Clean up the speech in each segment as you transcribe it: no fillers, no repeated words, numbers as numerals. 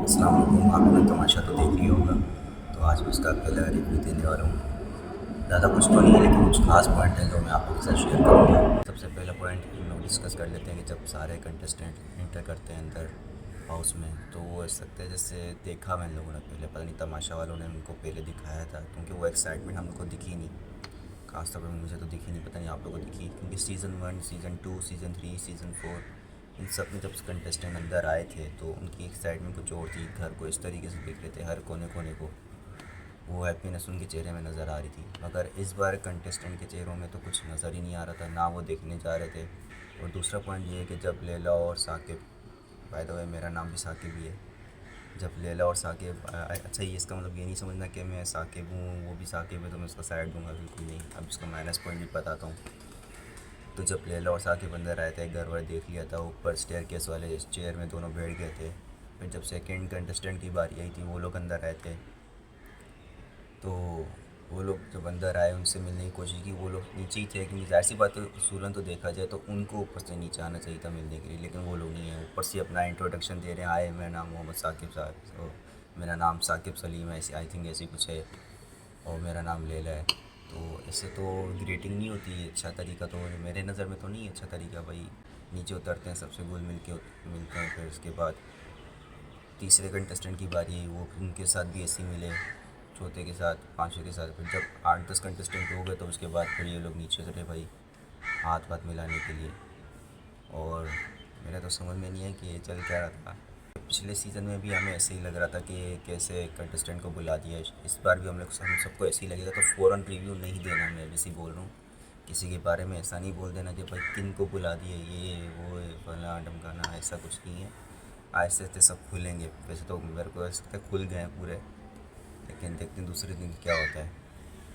अस्सलाम वालेकुम। आपने तमाशा तो देख लिया होगा, तो आज मैं उसका पहला रिव्यू देने वाला हूँ। ज़्यादा कुछ तो नहीं है, लेकिन कुछ खास पॉइंट हैं जो मैं आप लोगों के साथ शेयर करूँगा। सबसे पहला पॉइंट हम लोग डिस्कस कर लेते हैं कि जब सारे कंटेस्टेंट एंटर करते हैं अंदर हाउस में, तो वो ऐसा लगता है जैसे देखा मैं लोगों ने पहले, पता नहीं तमाशा वालों ने उनको पहले दिखाया था, क्योंकि वो एक्साइटमेंट हम लोग को दिखी नहीं। खास तौर पर मुझे तो दिखी नहीं, पता नहीं आप लोगों को दिखी, क्योंकि सीज़न 1, सीज़न 2, सीज़न 3, सीज़न 4, इन सब में जब कंटेस्टेंट अंदर आए थे तो उनकी एक्साइटमेंट कुछ और थी। घर को इस तरीके से देख रहे थे, हर कोने कोने को वो हैप्पीनेस उनके चेहरे में नज़र आ रही थी। मगर इस बार कंटेस्टेंट के चेहरों में तो कुछ नज़र ही नहीं आ रहा था, ना वो देखने जा रहे थे। और दूसरा पॉइंट ये है कि जब लैला और साकिब, बाय द वे मेरा नाम भी साकिब ही है, जब लैला और साकिब अच्छा, ये इसका मतलब ये नहीं समझना कि मैं साकिब हूँ वो भी साकिब है तो मैं उसका साइड दूंगा, बिल्कुल नहीं। अब इसका माइनस पॉइंट भी बताता हूँ। तो जब लैला और साकिब अंदर आए थे, घर वाले देख लिया था, ऊपर स्टेयर केस वाले चेयर में दोनों बैठ गए थे। फिर जब सेकंड कंटेस्टेंट की बारी आई थी, वो लोग अंदर आए थे, तो वो लोग जब अंदर आए उनसे मिलने की कोशिश की, वो लोग नीचे ही थे, क्योंकि ज़ाहिर सी बात है उसूलन तो देखा जाए तो उनको ऊपर से नीचे आना चाहिए था मिलने के लिए, लेकिन वो लोग नहीं है, ऊपर से अपना इंट्रोडक्शन दे रहे हैं, आए मेरा नाम मोहम्मद साकिब साहब, तो मेरा नाम साकिब सलीम है, ऐसे आई थिंक ऐसी कुछ है, और मेरा नाम लैला है। तो ऐसे तो ग्रीटिंग नहीं होती है, अच्छा तरीका तो मेरे नज़र में तो नहीं है अच्छा तरीका भाई। नीचे उतरते हैं, सबसे घुल मिल के मिलते हैं, फिर उसके बाद तीसरे कंटेस्टेंट की बारी आई, वो उनके साथ भी ऐसे ही मिले, चौथे के साथ, पाँचवें के साथ। फिर जब 8-10 कंटेस्टेंट हो गए तो उसके बाद फिर ये लोग नीचे उतरे भाई, हाथ वाथ मिलाने के लिए। और मेरा तो समझ में नहीं है कि ये चल क्या रहा था। पिछले सीज़न में भी हमें ऐसे ही लग रहा था कि कैसे कंटेस्टेंट को बुला दिया, इस बार भी हम सबको ऐसे ही लगेगा, तो फ़ौरन रिव्यू नहीं देना। मैं वैसे ही बोल रहा हूँ, किसी के बारे में ऐसा नहीं बोल देना कि भाई किन को बुला दिए, ये वो है फला ढमकाना, ऐसा कुछ नहीं है। आहिस्ते आहिस्ते सब खुलेंगे, वैसे तो मेरे को ऐसा लगता है खुल गए हैं पूरे, लेकिन देखते हैं दूसरे दिन क्या होता है।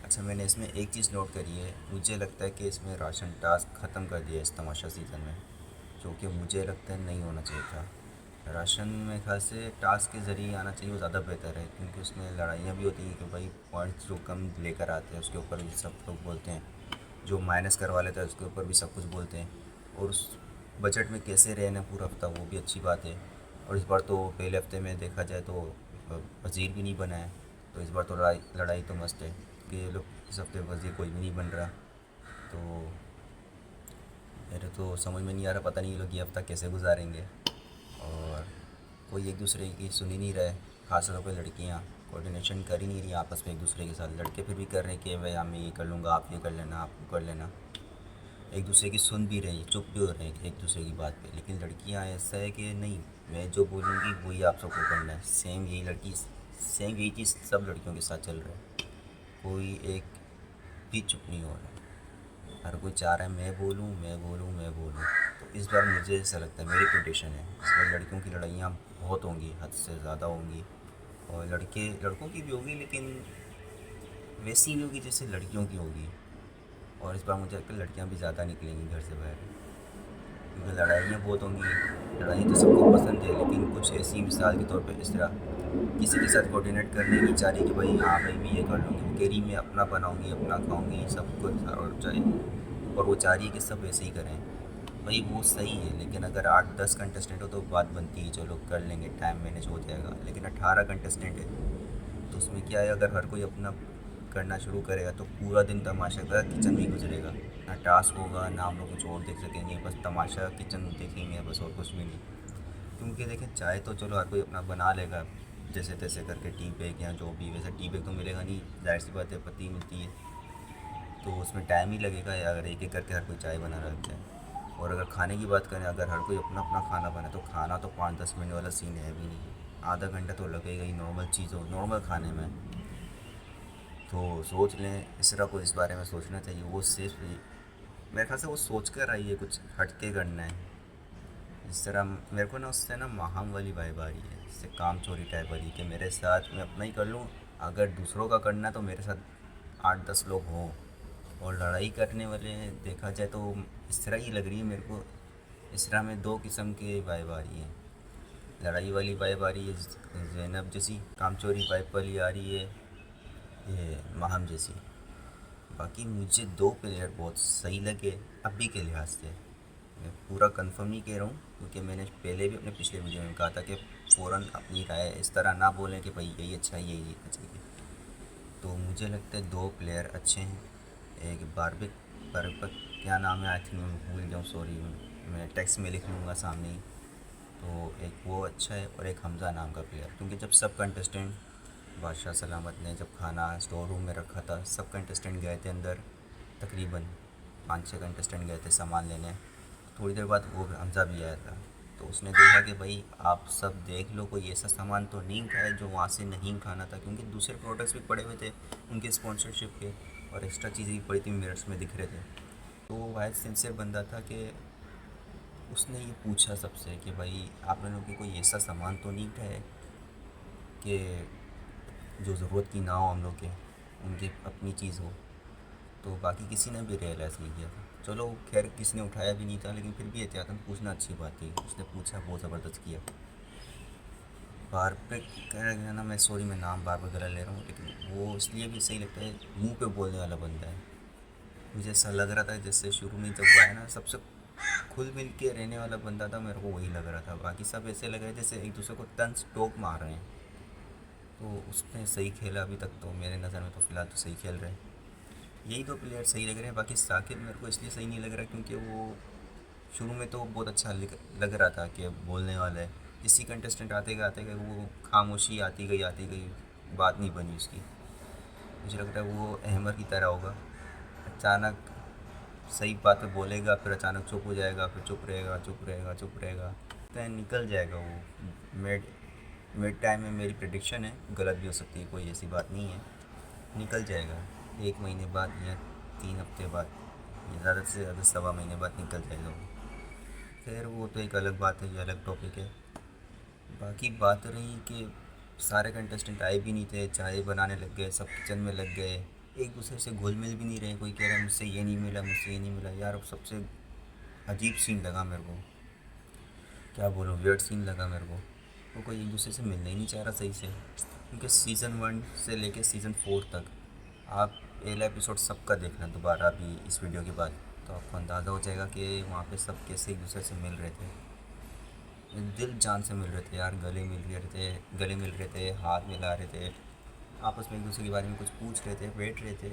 अच्छा, मैंने इसमें एक चीज़ नोट करी है, मुझे लगता है कि इसमें राशन टास्क ख़त्म कर दिया इस तमाशा सीज़न में, जो कि मुझे लगता है नहीं होना चाहिए था। राशन में ख्याल से टास्क के ज़रिए आना चाहिए, वो ज़्यादा बेहतर है, क्योंकि उसमें लड़ाइयाँ भी होती हैं कि भाई पॉइंट्स जो कम लेकर आते हैं उसके ऊपर भी सब लोग बोलते हैं, जो माइनस करवा लेते हैं उसके ऊपर भी सब कुछ बोलते हैं, और उस बजट में कैसे रहना पूरा हफ्ता, वो भी अच्छी बात है। और इस बार तो पहले हफ्ते में देखा जाए तो वज़ीर भी नहीं बना है, तो इस बार तो लड़ाई लड़ाई तो मस्त है कि ये लोग इस हफ्ते वज़ीर कोई भी नहीं बन रहा। तो मेरे तो समझ में नहीं आ रहा, पता नहीं ये लोग ये हफ्ता कैसे गुजारेंगे। और कोई एक दूसरे की सुन ही नहीं रहे, खास तौर पर लड़कियाँ कोऑर्डिनेशन कर ही नहीं रही आपस में एक दूसरे के साथ। लड़के फिर भी कर रहे हैं कि भाई मैं ये कर लूँगा, आप ये कर लेना, आप वो कर लेना, एक दूसरे की सुन भी रही, चुप भी हो रहे हैं एक दूसरे की बात पे। लेकिन लड़कियां ऐसा है कि नहीं, मैं जो बोलूँगी वही आप सबको करना है, सेम यही लड़की, सेम यही चीज़ सब लड़कियों के साथ चल रहा है, कोई एक भी चुप नहीं हो रहा है, हर कोई चाह रहा है मैं बोलूँ मैं बोलूँ मैं बोलूँ। तो इस बार मुझे ऐसा लगता है, मेरी प्रेडिक्शन है, इस बार लड़कियों की लड़ाइयाँ बहुत होंगी, हद से ज़्यादा होंगी, और लड़कों की भी होगी, लेकिन वैसी नहीं होगी जैसे लड़कियों की होगी। और इस बार मुझे लगता है लड़कियाँ भी ज़्यादा निकलेंगी घर से बाहर, क्योंकि लड़ाइयाँ बहुत होंगी। लड़ाई तो सबको पसंद है, लेकिन कुछ ऐसी मिसाल के तौर पे इस तरह किसी के साथ कोऑर्डिनेट करने की चाह रही कि भाई हाँ भाई मैं ये कर लूँगी, वो कह रही मैं अपना बनाऊँगी, अपना खाऊँगी, सब कुछ और चाहे, और वो चाह रही है कि सब ऐसे ही करें। भाई वो सही है, लेकिन अगर 8-10 कंटेस्टेंट हो तो बात बनती है, चलो कर लेंगे, टाइम मैनेज हो जाएगा। लेकिन 18 कंटेस्टेंट है, तो उसमें क्या है, अगर हर कोई अपना करना शुरू करेगा तो पूरा दिन तमाशा का किचन में ही गुजरेगा, ना टास्क होगा, ना हम लोग कुछ और देख सकेंगे, बस तमाशा किचन देखेंगे, बस और कुछ भी नहीं। क्योंकि देखें, चाय तो चलो हर कोई अपना बना लेगा जैसे तैसे करके, टी बैग या जो भी, वैसे टी बैग तो मिलेगा नहीं, जाहिर सी बात है, पत्ती मिलती है, तो उसमें टाइम ही लगेगा या अगर एक एक करके हर कोई चाय बना रहा है। और अगर खाने की बात करें, अगर हर कोई अपना अपना खाना बनाए तो खाना तो 5-10 मिनट वाला सीन है भी नहीं, आधा घंटा तो लगेगा ही नॉर्मल चीज़ हो, नॉर्मल खाने में। तो सोच लें, इस तरह को इस बारे में सोचना चाहिए, वो सिर्फ मेरे ख्याल से वो सोच कर आई है, कुछ हट के करना है। इस तरह मेरे को ना उससे ना माहम वाली वाइब आ रही है, इससे काम चोरी टाइप वाली, कि मेरे साथ मैं अपना ही कर लूँ, अगर दूसरों का करना है तो मेरे साथ 8-10 लोग हों। और लड़ाई करने वाले देखा जाए तो इस तरह ही लग रही है मेरे को, इस तरह में दो किस्म की वाइब आ रही है, लड़ाई वाली वाइब आ रही है जैनब जैसी, कामचोरी वाइब वाली आ रही है ये माहम जैसी। बाकी मुझे दो प्लेयर बहुत सही लगे अभी के लिहाज से, मैं पूरा कंफर्म नहीं कह रहा हूँ, क्योंकि मैंने पहले भी अपने पिछले वीडियो में कहा था कि फ़ौरन अपनी राय इस तरह ना बोलें कि भाई यही अच्छा है, यही चाहिए। तो मुझे लगता है 2 प्लेयर अच्छे हैं। एक बारबिक बारबक क्या नाम है, आई थिंक मैं भूल गया हूँ, सॉरी। मैं टेक्स्ट में लिख लूँगा सामने ही। तो एक वो अच्छा है और एक हमज़ा नाम का प्लेयर, क्योंकि जब सब कंटेस्टेंट बादशाह सलामत ने जब खाना स्टोर रूम में रखा था, सब कंटेस्टेंट गए थे अंदर, तकरीबन 5-6 कंटेस्टेंट गए थे सामान लेने। थोड़ी देर बाद वो हमज़ा भी आया था। तो उसने देखा कि भाई आप सब देख लो, कोई ऐसा सामान तो नहीं खाए जो वहाँ से नहीं खाना था, क्योंकि दूसरे प्रोडक्ट्स भी पड़े हुए थे उनके स्पॉन्सरशिप के, और एक्स्ट्रा चीज़ें भी पड़ी थी, मिरर्स में दिख रहे थे। तो वो वाइस सिंसियर बंदा था कि उसने ये पूछा सबसे कि भाई आप लोगों के कोई ऐसा सामान तो नहीं खाए कि जो ज़रूरत की ना हो हम लोग के, उनकी अपनी चीज़ हो। तो बाकी किसी ने भी रियलाइज़ नहीं किया था। चलो खैर किसी ने उठाया भी नहीं था, लेकिन फिर भी एहतियातन पूछना अच्छी बात थी। उसने पूछा, बहुत ज़बरदस्त किया। बार पे कह गया ना, मैं सॉरी मैं नाम बार बार गला ले रहा हूँ, लेकिन वो इसलिए भी सही लगता है, मुंह पे बोलने वाला बंदा है। मुझे ऐसा लग रहा था जैसे शुरू में जब वो आया ना, सबसे खुल मिल के रहने वाला बंदा था, मेरे को वही लग रहा था। बाकी सब ऐसे लग रहे जैसे एक दूसरे को तंज टोक मार रहे हैं। तो उसने सही खेला अभी तक, तो मेरे नज़र में तो फ़िलहाल तो सही खेल रहे हैं। यही 2 प्लेयर सही लग रहे हैं। बाकी साकिब मेरे को इसलिए सही नहीं लग रहा क्योंकि वो शुरू में तो बहुत अच्छा लग रहा था कि बोलने वाला है। इसी कंटेस्टेंट आते गए वो खामोशी आती गई, बात नहीं बनी उसकी। मुझे लगता है वो अहमद की तरह होगा, अचानक सही बात पे बोलेगा, फिर अचानक चुप हो जाएगा, फिर चुप रहेगा, तो निकल जाएगा वो। मिड मिड टाइम में मेरी प्रेडिक्शन है, गलत भी हो सकती है, कोई ऐसी बात नहीं है। निकल जाएगा 1 महीने बाद या 3 हफ्ते बाद, या ज़्यादा से ज़्यादा सवा महीने बाद निकल जाएगा वो। खैर वो तो एक अलग बात है, ये अलग टॉपिक है। बाकी बात रही कि सारे कंटेस्टेंट आए भी नहीं थे, चाय बनाने लग गए, सब किचन में लग गए, एक दूसरे से घुल मिल भी नहीं रहे। कोई कह रहा है मुझसे ये नहीं मिला, मुझसे ये नहीं मिला। यार सबसे अजीब सीन लगा मेरे को, क्या बोलूँ, वियर्ड सीन लगा मेरे को। वो कोई एक दूसरे से मिलना ही नहीं चाह रहा सही से, क्योंकि सीज़न 1 से लेके सीज़न 4 तक आप पहला एपिसोड सबका देखना दोबारा अभी इस वीडियो के बाद, तो आपको अंदाज़ा हो जाएगा कि वहाँ पे सब कैसे एक दूसरे से मिल रहे थे, दिल जान से मिल रहे थे यार। गले मिल रहे थे, हाथ मिला रहे थे, आपस में एक दूसरे के बारे में कुछ पूछ रहे थे, बैठ रहे थे।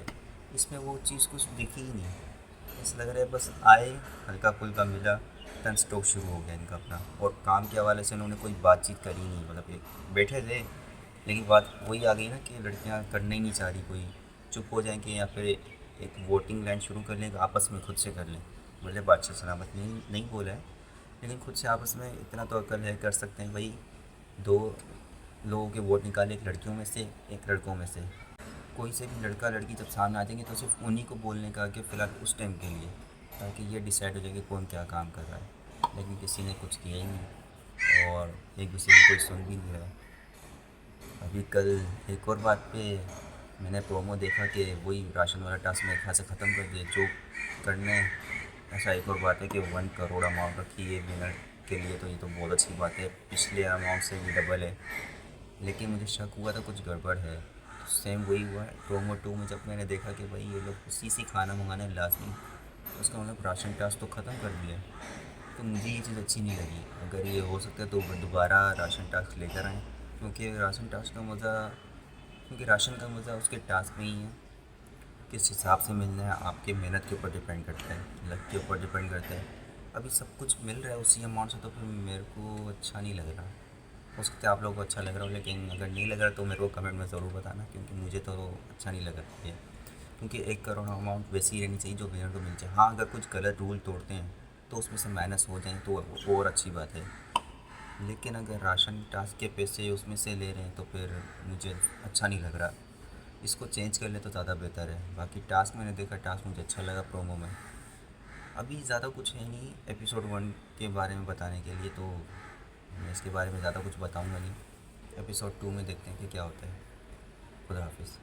इसमें वो चीज़ कुछ दिखी ही नहीं। ऐसा लग रहा है बस आए, हल्का फुल्का मिला, टन स्टॉक शुरू हो गया इनका अपना। और काम के हवाले से उन्होंने कोई बातचीत करी नहीं, मतलब एक बैठे थे, लेकिन बात वही आ गई ना कि लड़कियां करना ही नहीं चाह रही, कोई चुप हो जाएंगे या फिर एक वोटिंग लाइन शुरू कर लें, आपस में खुद से कर लें। बोले बादशाह सलामत नहीं बोला है, लेकिन खुद से आपस में इतना तो अकल है, कर सकते हैं भाई। 2 लोगों के वोट निकाले, एक लड़कियों में से एक लड़कों में से। कोई से भी लड़का लड़की जब सामने आ जाएंगे तो सिर्फ उन्हीं को बोलने का कि फ़िलहाल उस टाइम के लिए, ताकि ये डिसाइड हो जाए कि कौन क्या काम कर रहा है। लेकिन किसी ने कुछ किया ही नहीं, और एक दूसरे की कोई सुन भी नहीं रहा। अभी कल एक और बात पे मैंने प्रोमो देखा कि वही राशन वाला टास्क मेरे ख्याल से ख़त्म कर दिया जो करने। ऐसा एक और बात है कि 1 करोड़ अमाउंट रखी है विनर के लिए, तो ये तो बहुत अच्छी बात है, पिछले अमाउंट से भी डबल है। लेकिन मुझे शक हुआ था कुछ गड़बड़ है, तो सेम वही हुआ है प्रोमो 2 में, जब मैंने देखा कि भाई ये लोग उसी से खाना मंगाना है लाजमी, तो उसका मतलब राशन टास्क तो ख़त्म कर दिया है। तो मुझे ये चीज़ अच्छी नहीं लगी। अगर ये हो सकता है तो वो दोबारा राशन टास्क लेकर आएँ, क्योंकि राशन टास्क का मज़ा, क्योंकि राशन का मज़ा उसके टास्क में ही है। किस हिसाब से मिलना है आपके मेहनत के ऊपर डिपेंड करता है, लक के ऊपर डिपेंड करता है। अभी सब कुछ मिल रहा है उसी अमाउंट से, तो फिर मेरे को अच्छा नहीं लग रहा। हो सकता है आप लोगों को अच्छा लग रहा हो, लेकिन अगर नहीं लग रहा तो मेरे को कमेंट में ज़रूर बताना, क्योंकि मुझे तो अच्छा नहीं लग रहा है। क्योंकि 1 करोड़ अमाउंट वैसी ही रहनी चाहिए जो विनर को मिल जाए। हाँ, अगर कुछ गलत रूल तोड़ते हैं तो उसमें से माइनस हो जाएँ तो वो और अच्छी बात है, लेकिन अगर राशन टास्क के पैसे उसमें से ले रहे हैं तो फिर मुझे अच्छा नहीं लग रहा। इसको चेंज कर ले तो ज़्यादा बेहतर है। बाकी टास्क मैंने देखा, टास्क मुझे अच्छा लगा प्रोमो में। अभी ज़्यादा कुछ है नहीं एपिसोड 1 के बारे में बताने के लिए, तो मैं इसके बारे में ज़्यादा कुछ बताऊँगा नहीं। एपिसोड 2 में देखते हैं कि क्या होता है। खुदा हाफिज़।